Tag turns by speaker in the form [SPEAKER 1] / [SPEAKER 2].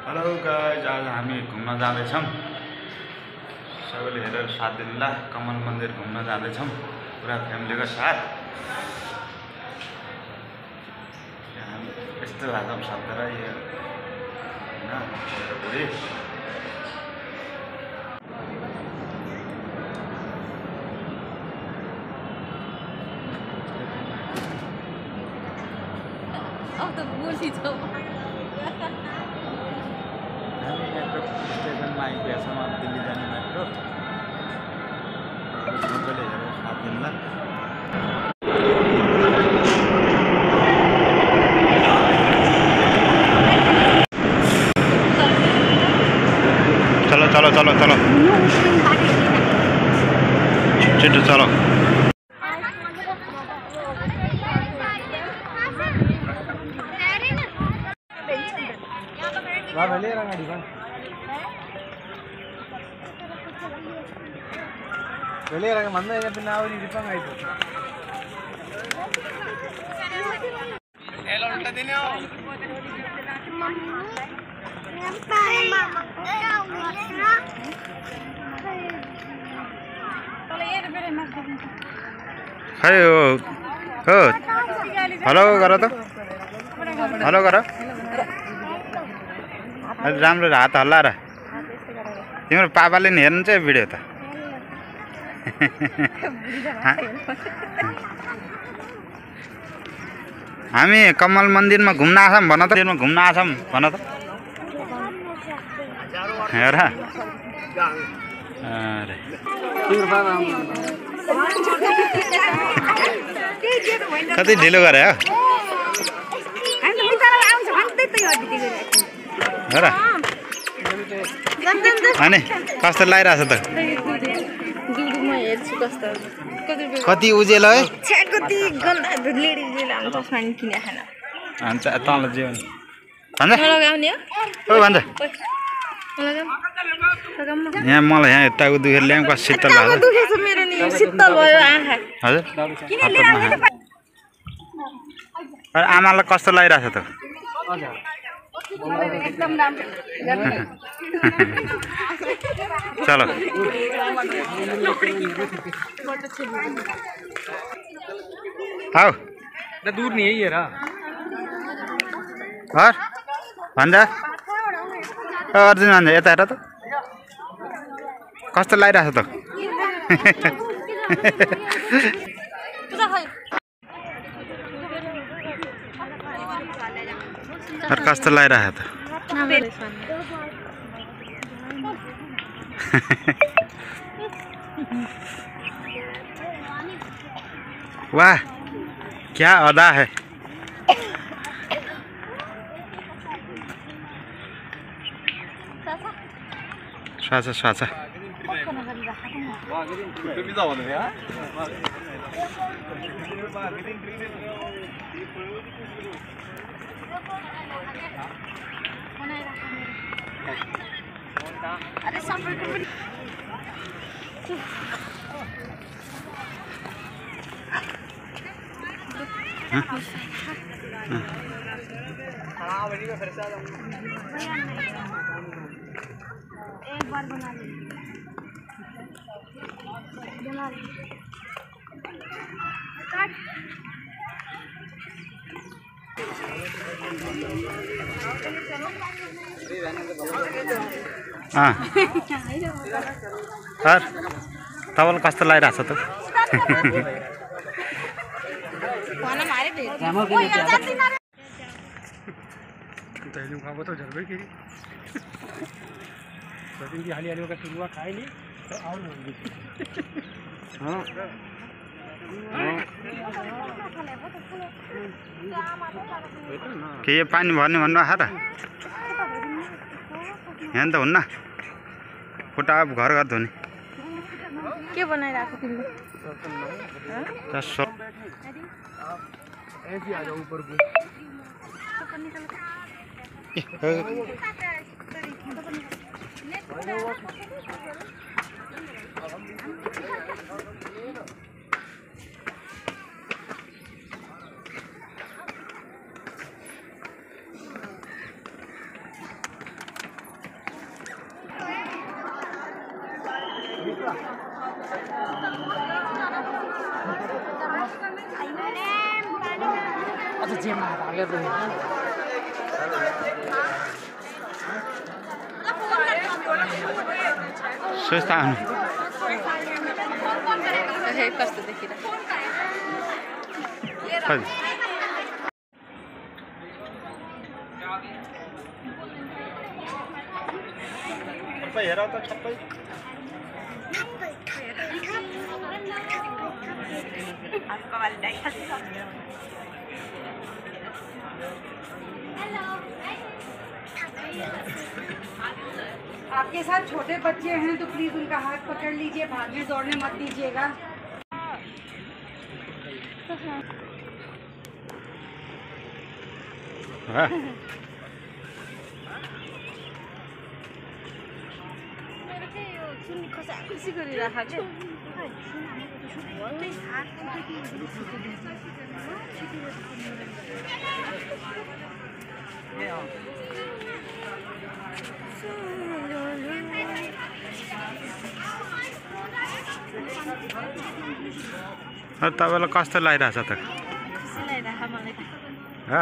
[SPEAKER 1] Hello guys, आज हामी घुम्न जाँदैछौँ। सबैले हेरेर साथ दिनुला। कमल मन्दिर घुम्न जाँदैछौँ पुरा फ्यामिलीको साथ। यस्तो आजम शब्द र यो होइन बुढी हामी मेट्रो स्टेसनमा आइपुगेका छौँ। अब दिल्ली जाने मेट्रो। सबैले हेरेर साथ दिनुला। चलो चलो चलो चलो छिटो चलो। வெளியேறாங்க வந்தா பின்ன ஆவடி இருப்பாங்க ஆயிட்டு ఎలా ఉంటదినో हाय हो हेलो गर त हेलो गर अलि राम्रो हात हल्ला र तिम्रो पापाले नि हेर्नु चाहिँ भिडियो त हामी कमल मन्दिरमा घुम्न आछौँ भन त। घुम्न आछौँ भन त। हेर कति ढिलो गरे हो हेर अनि कस्तो लागिरहेछ त। कति उजेलो है तल जीवन भन्छ यहाँ मलाई यहाँ यताको दुखेर ल्याउँ कस्तो शीतल हजुर। आमालाई कस्तो लागिरहेछ त। चलो आओ दूर नहीं है ये रहा और भन्छ अर्जुन भन्छ यता हेर त कस्तो लागिरहेछ त। कस्तो लागिरहेछ त। वाह क्या अदा है। स्वाचा स्वाचा
[SPEAKER 2] एक बार बना ली
[SPEAKER 1] तपाईँलाई कस्तो लागिरहेछ त। के यो पानी भर्ने भन्नुभएको त यहाँ त हुन्न खुट्टा घर घर धुने
[SPEAKER 2] के बनाइरहेको तिमीले
[SPEAKER 1] ऐसे आ जाओ ऊपर को
[SPEAKER 3] अच्छा जेमा हालेर
[SPEAKER 1] सुस्ता हुनु
[SPEAKER 2] कस्तो देखिरहेको
[SPEAKER 1] खै हेर त छप्पै
[SPEAKER 3] आपके साथ छोटे बच्चे हैं तो प्लीज उनका हाथ पकड़ लीजिए, भागने दौड़ने मत दीजिएगा।
[SPEAKER 2] खुसी गरिराखेको
[SPEAKER 1] तपाईँलाई कस्तो लागिरहेछ त
[SPEAKER 2] खुसी लागिरहेको मलाई
[SPEAKER 1] ह